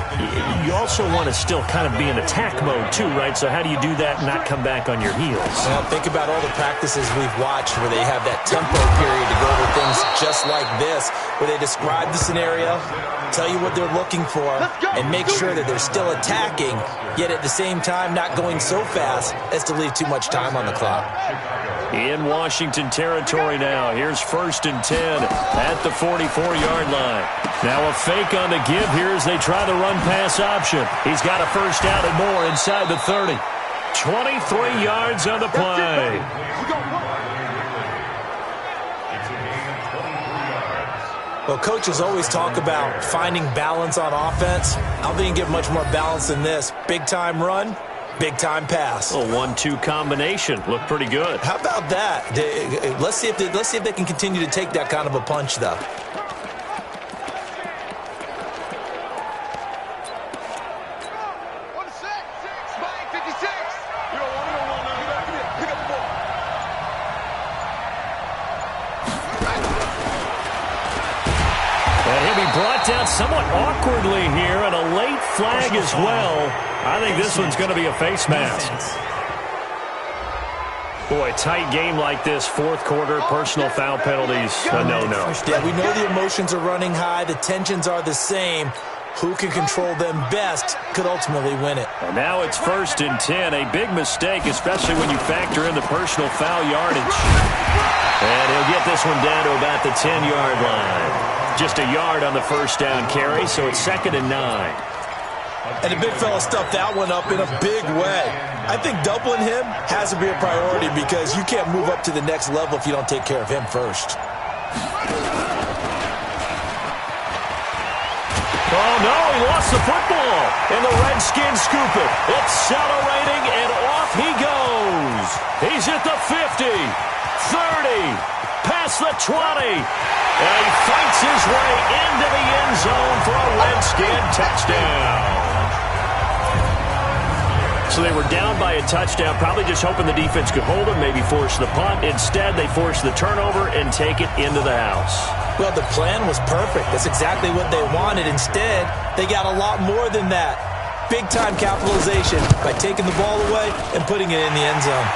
you also want to still kind of be in attack mode too, right? So how do you do that and not come back on your heels? Well, think about all the practices we've watched where they have that tempo period to go over things just like this, where they describe the scenario, tell you what they're looking for, and make sure that they're still attacking, yet at the same time not going so fast as to leave too much time on the clock. In Washington territory now. Here's 1st and 10 at the 44-yard line. Now a fake on the give here as they try the run-pass option. He's got a first down and more inside the 30. 23 yards on the play. Well, coaches always talk about finding balance on offense. I don't think you can get much more balance than this. Big-time run, big-time pass. A 1-2 combination. Looked pretty good. How about that? Let's see if they can continue to take that kind of a punch, though. Brought down somewhat awkwardly here, and a late flag as well. I think this one's going to be a face mask. Boy, tight game like this, fourth quarter, personal foul penalties, a no-no. Yeah, we know the emotions are running high, the tensions are the same. Who can control them best could ultimately win it. And now it's 1st and 10, a big mistake, especially when you factor in the personal foul yardage. And he'll get this one down to about the 10-yard line. Just a yard on the first down carry, so it's 2nd and 9. And the big fella stuffed that one up in a big way. I think doubling him has to be a priority because you can't move up to the next level if you don't take care of him first. Oh, no, he lost the football. And the Redskins scoop it. Accelerating, and off he goes. He's at the 50, 30, past the 20. And he fights his way into the end zone for a Redskin touchdown. So they were down by a touchdown, probably just hoping the defense could hold them, maybe force the punt. Instead, they force the turnover and take it into the house. Well, the plan was perfect. That's exactly what they wanted. Instead, they got a lot more than that. Big-time capitalization by taking the ball away and putting it in the end zone.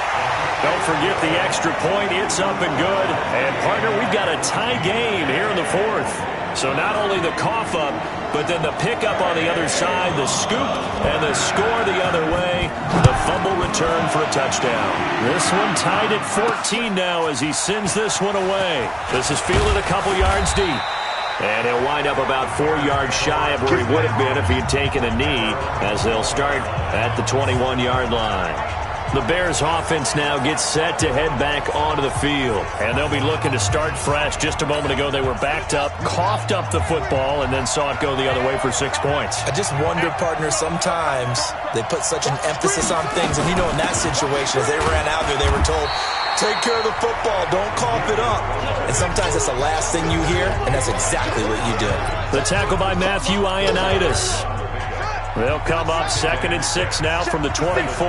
Don't forget the extra point. It's up and good. And, partner, we've got a tie game here in the fourth. So not only the cough up, but then the pickup on the other side, the scoop, and the score the other way, the fumble return for a touchdown. This one tied at 14 now as he sends this one away. This is fielded a couple yards deep. And he'll wind up about 4 yards shy of where he would have been if he had taken a knee, as they'll start at the 21-yard line. The Bears offense now gets set to head back onto the field. And they'll be looking to start fresh. Just a moment ago, they were backed up, coughed up the football, and then saw it go the other way for 6 points. I just wonder, partner, sometimes they put such an emphasis on things. And, you know, in that situation, as they ran out there, they were told, take care of the football, don't cough it up. And sometimes that's the last thing you hear, and that's exactly what you did. The tackle by Matthew Ioannidis. They'll come up 2nd and 6 now from the 24.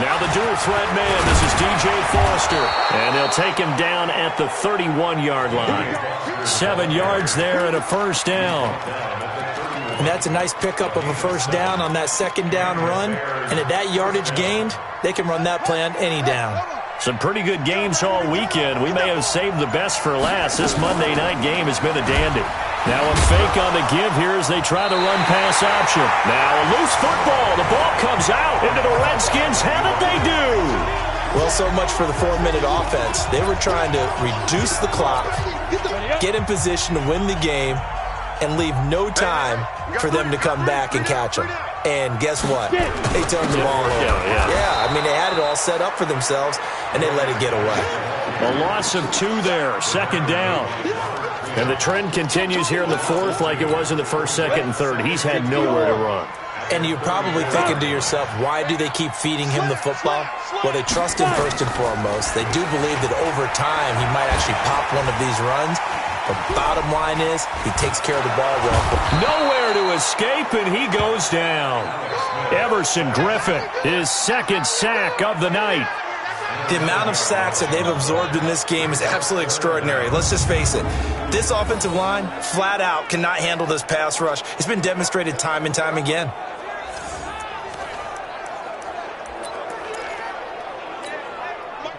Now the dual threat man, this is DJ Foster. And they'll take him down at the 31-yard line. 7 yards there and a first down. And that's a nice pickup of a first down on that second down run. And at that yardage gained, they can run that play on any down. Some pretty good games all weekend. We may have saved the best for last. This Monday night game has been a dandy. Now a fake on the give here as they try the run-pass option. Now a loose football. The ball comes out into the Redskins. How did they do? Well, so much for the 4-minute offense. They were trying to reduce the clock, get in position to win the game, and leave no time for them to come back and catch them. And guess what? They turned the ball over. Yeah, I mean, they had it all set up for themselves, and they let it get away. A loss of 2 there, 2nd down. And the trend continues here in the fourth like it was in the first, second, and third. He's had nowhere to run. And you're probably thinking to yourself, why do they keep feeding him the football? Well, they trust him first and foremost. They do believe that over time he might actually pop one of these runs. But bottom line is, he takes care of the ball well. Nowhere to escape, and he goes down. Everson Griffin, his 2nd sack of the night. The amount of sacks that they've absorbed in this game is absolutely extraordinary. Let's just face it. This offensive line, flat out, cannot handle this pass rush. It's been demonstrated time and time again.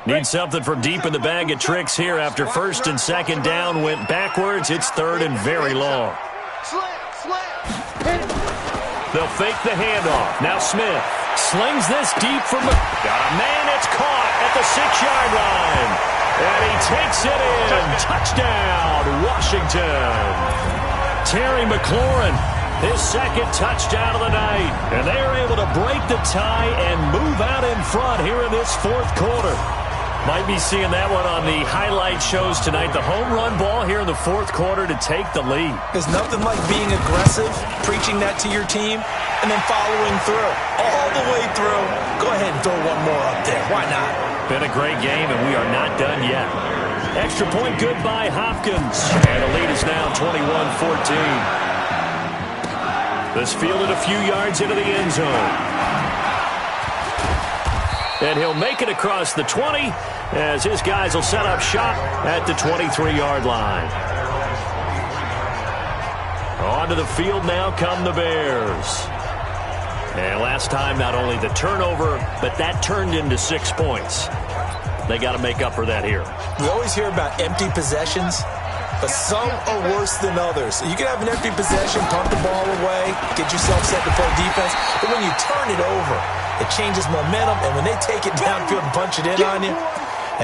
Need something from deep in the bag of tricks here after first and second down went backwards. It's third and very long. They'll fake the handoff. Now Smith slings this deep from the... Got a man, it's caught at the 6-yard line. And he takes it in. Touchdown, Washington. Terry McLaurin, his second touchdown of the night. And they are able to break the tie and move out in front here in this fourth quarter. Might be seeing that one on the highlight shows tonight. The home run ball here in the fourth quarter to take the lead. There's nothing like being aggressive, preaching that to your team, and then following through. All the way through. Go ahead and throw one more up there. Why not? Been a great game, and we are not done yet. Extra point good by Hopkins. And the lead is now 21-14. This fielded a few yards into the end zone. And he'll make it across the 20 as his guys will set up shop at the 23-yard line. Onto the field now come the Bears. And last time, not only the turnover, but that turned into 6 points. They got to make up for that here. We always hear about empty possessions, but some are worse than others. You can have an empty possession, punt the ball away, get yourself set to play defense, but when you turn it over, it changes momentum, and when they take it downfield and punch it in on you,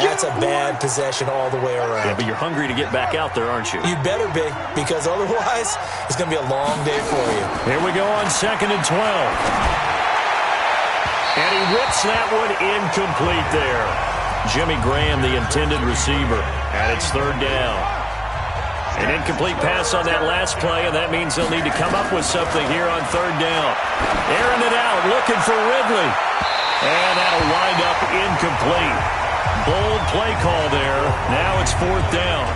that's a bad possession all the way around. Yeah, but you're hungry to get back out there, aren't you? You better be, because otherwise, it's going to be a long day for you. Here we go on 2nd and 12. And he whips that one incomplete there. Jimmy Graham, the intended receiver, and it's third down. An incomplete pass on that last play, and that means they'll need to come up with something here on third down. Airing it out, looking for Ridley. And that'll wind up incomplete. Bold play call there. Now it's fourth down.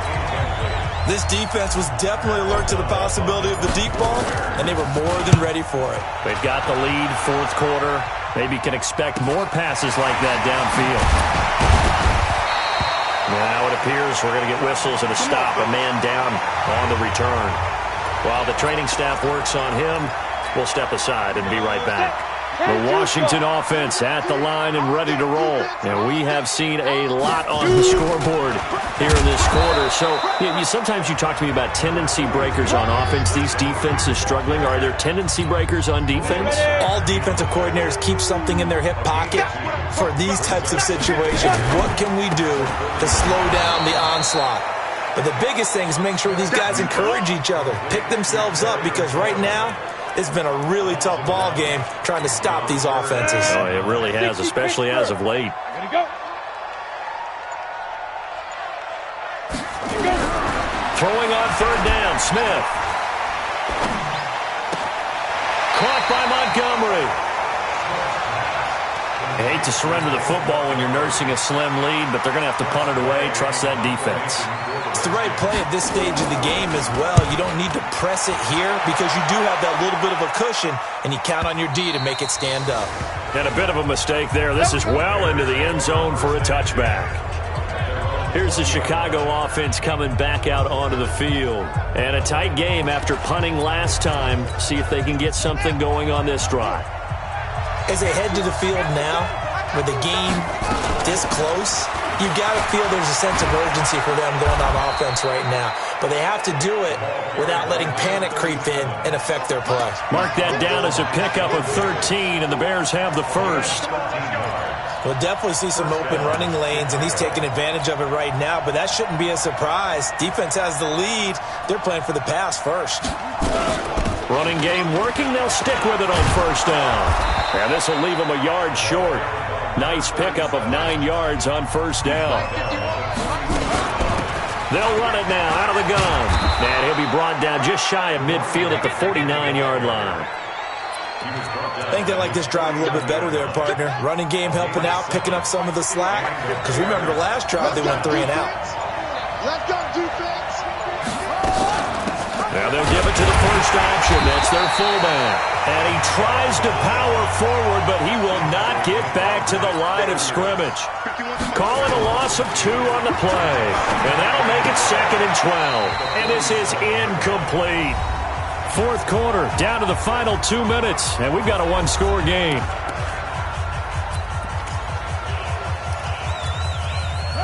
This defense was definitely alert to the possibility of the deep ball, and they were more than ready for it. They've got the lead, fourth quarter. Maybe can expect more passes like that downfield. Now it appears we're going to get whistles and a stop, a man down on the return. While the training staff works on him, we'll step aside and be right back. The Washington offense at the line and ready to roll. And we have seen a lot on the scoreboard here in this quarter. So sometimes you talk to me about tendency breakers on offense. These defenses struggling. Are there tendency breakers on defense? All defensive coordinators keep something in their hip pocket for these types of situations. What can we do to slow down the onslaught? But the biggest thing is making sure these guys encourage each other, pick themselves up, because right now, it's been a really tough ball game trying to stop these offenses. Oh, it really has, especially as of late. Throwing on third down, Smith. Caught by Montgomery. I hate to surrender the football when you're nursing a slim lead, but they're going to have to punt it away. Trust that defense. It's the right play at this stage of the game as well. You don't need to press it here because you do have that little bit of a cushion, and you count on your D to make it stand up. And a bit of a mistake there. This is well into the end zone for a touchback. Here's the Chicago offense coming back out onto the field. And a tight game after punting last time. See if they can get something going on this drive. As they head to the field now, with the game this close, you've got to feel there's a sense of urgency for them going on offense right now. But they have to do it without letting panic creep in and affect their play. Mark that down as a pickup of 13, and the Bears have the first. We'll definitely see some open running lanes, and he's taking advantage of it right now, but that shouldn't be a surprise. Defense has the lead. They're playing for the pass first. Running game working. They'll stick with it on first down. And this will leave them a yard short. Nice pickup of 9 yards on first down. They'll run it now out of the gun. And he'll be brought down just shy of midfield at the 49-yard line. I think they like this drive a little bit better there, partner. Running game helping out, picking up some of the slack. Because remember the last drive, they went 3 and out. Let's go, defense. Now they'll give it to the first first option. That's their fullback. And he tries to power forward, but he will not get back to the line of scrimmage. Calling a loss of 2 on the play. And that'll make it 2nd and 12. And this is incomplete. Fourth quarter, down to the final 2 minutes, and we've got a one-score game.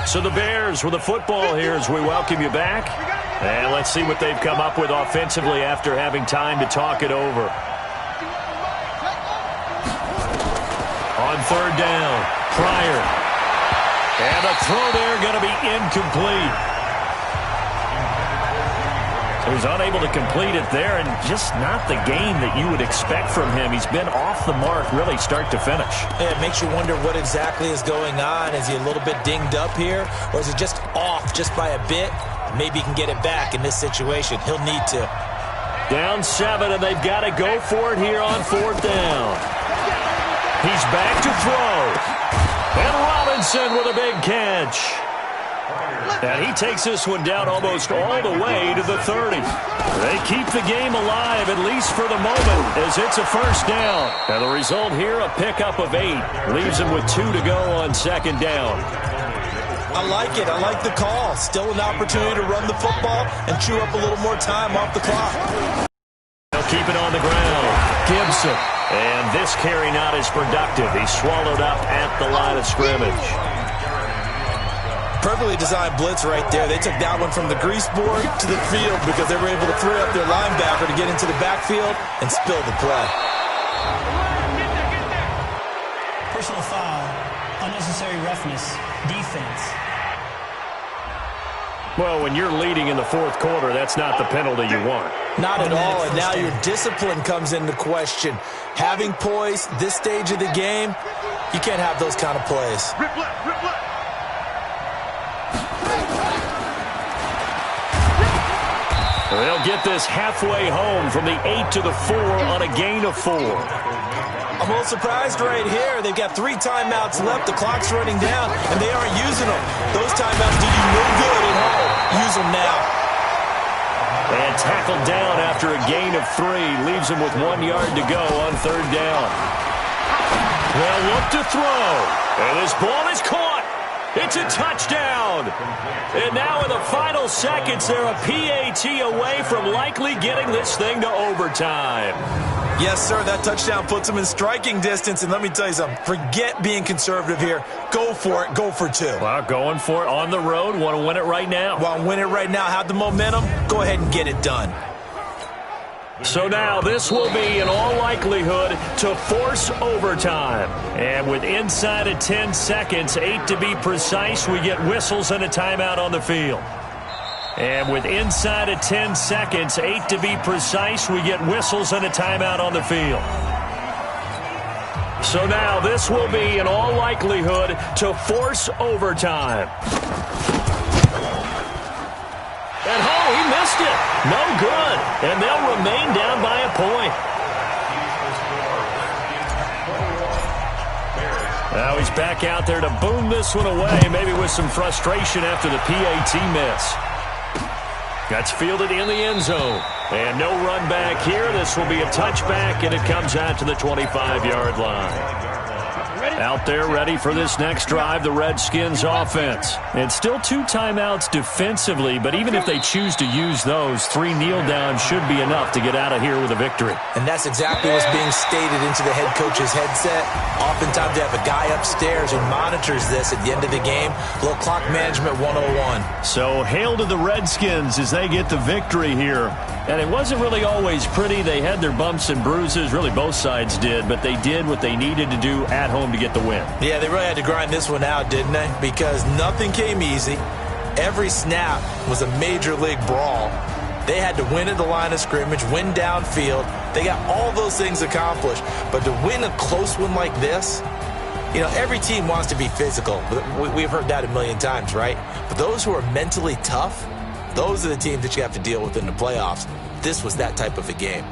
So the Bears with the football here as we welcome you back. And let's see what they've come up with offensively after having time to talk it over. On third down, Pryor. And the throw there going to be incomplete. He was unable to complete it there, and just not the game that you would expect from him. He's been off the mark really start to finish. Yeah, it makes you wonder what exactly is going on. Is he a little bit dinged up here, or is it just off just by a bit? Maybe he can get it back in this situation. He'll need to. Down 7, and they've got to go for it here on fourth down. He's back to throw. And Robinson with a big catch. And he takes this one down almost all the way to the 30. They keep the game alive, at least for the moment, as it's a first down. And the result here, a pickup of 8. Leaves him with 2 to go on second down. I like it. I like the call. Still an opportunity to run the football and chew up a little more time off the clock. They'll keep it on the ground. Gibson. And this carry not as productive. He's swallowed up at the line of scrimmage. Perfectly designed blitz right there. They took that one from the grease board to the field because they were able to free up their linebacker to get into the backfield and spill the play. Personal foul, unnecessary roughness, defense. Well, when you're leading in the fourth quarter, that's not the penalty you want. Not at all, and now your discipline comes into question. Having poise this stage of the game, you can't have those kind of plays. Rip left, rip left. They'll get this halfway home from the 8 to the 4 on a gain of 4. I'm a little surprised right here. They've got 3 timeouts left. The clock's running down, and they aren't using them. Those timeouts do you no good at home. Use them now. And tackled down after a gain of 3. Leaves him with 1 yard to go on third down. Well, look to throw. And this ball is caught. It's a touchdown. And now in the final seconds, they're a PAT away from likely getting this thing to overtime. Yes, sir, that touchdown puts them in striking distance. And let me tell you something, forget being conservative here. Go for it. Go for 2. Well, going for it on the road. Want to win it right now. Want to win it right now. Have the momentum. Go ahead and get it done. So now this will be, in all likelihood, to force overtime. And with inside of 10 seconds, 8 to be precise, we get whistles and a timeout on the field. And with inside of 10 seconds, 8 to be precise, we get whistles and a timeout on the field. So now this will be, in all likelihood, to force overtime. And he missed it. No good. And they'll remain down by a point. Now he's back out there to boom this one away, maybe with some frustration after the PAT miss. That's fielded in the end zone. And no run back here. This will be a touchback, and it comes out to the 25-yard line. Out there ready for this next drive, the Redskins offense. And still 2 timeouts defensively, but even if they choose to use those, 3 kneel downs should be enough to get out of here with a victory. And that's exactly what's being stated into the head coach's headset. Oftentimes they have a guy upstairs who monitors this at the end of the game. A little clock management 101. So hail to the Redskins as they get the victory here. And it wasn't really always pretty. They had their bumps and bruises. Really, both sides did. But they did what they needed to do at home to get the win. Yeah, they really had to grind this one out, didn't they? Because nothing came easy. Every snap was a major league brawl. They had to win at the line of scrimmage, win downfield. They got all those things accomplished. But to win a close one like this, you know, every team wants to be physical. We've heard that a million times, right? But those who are mentally tough, those are the teams that you have to deal with in the playoffs. This was that type of a game.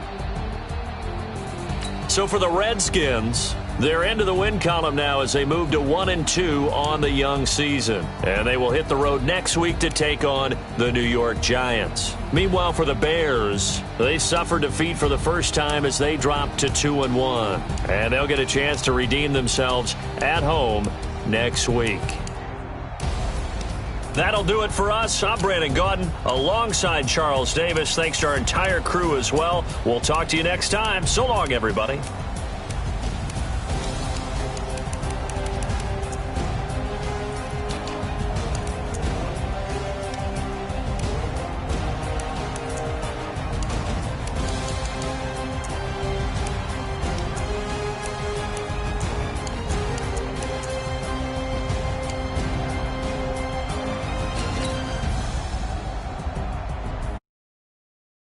So for the Redskins, They're into the win column now as they move to 1-2 on the young season. And they will hit the road next week to take on the New York Giants. Meanwhile, for the Bears, they suffered defeat for the first time as they dropped to 2-1. And they'll get a chance to redeem themselves at home next week. That'll do it for us. I'm Brandon Gaudin alongside Charles Davis. Thanks to our entire crew as well. We'll talk to you next time. So long, everybody.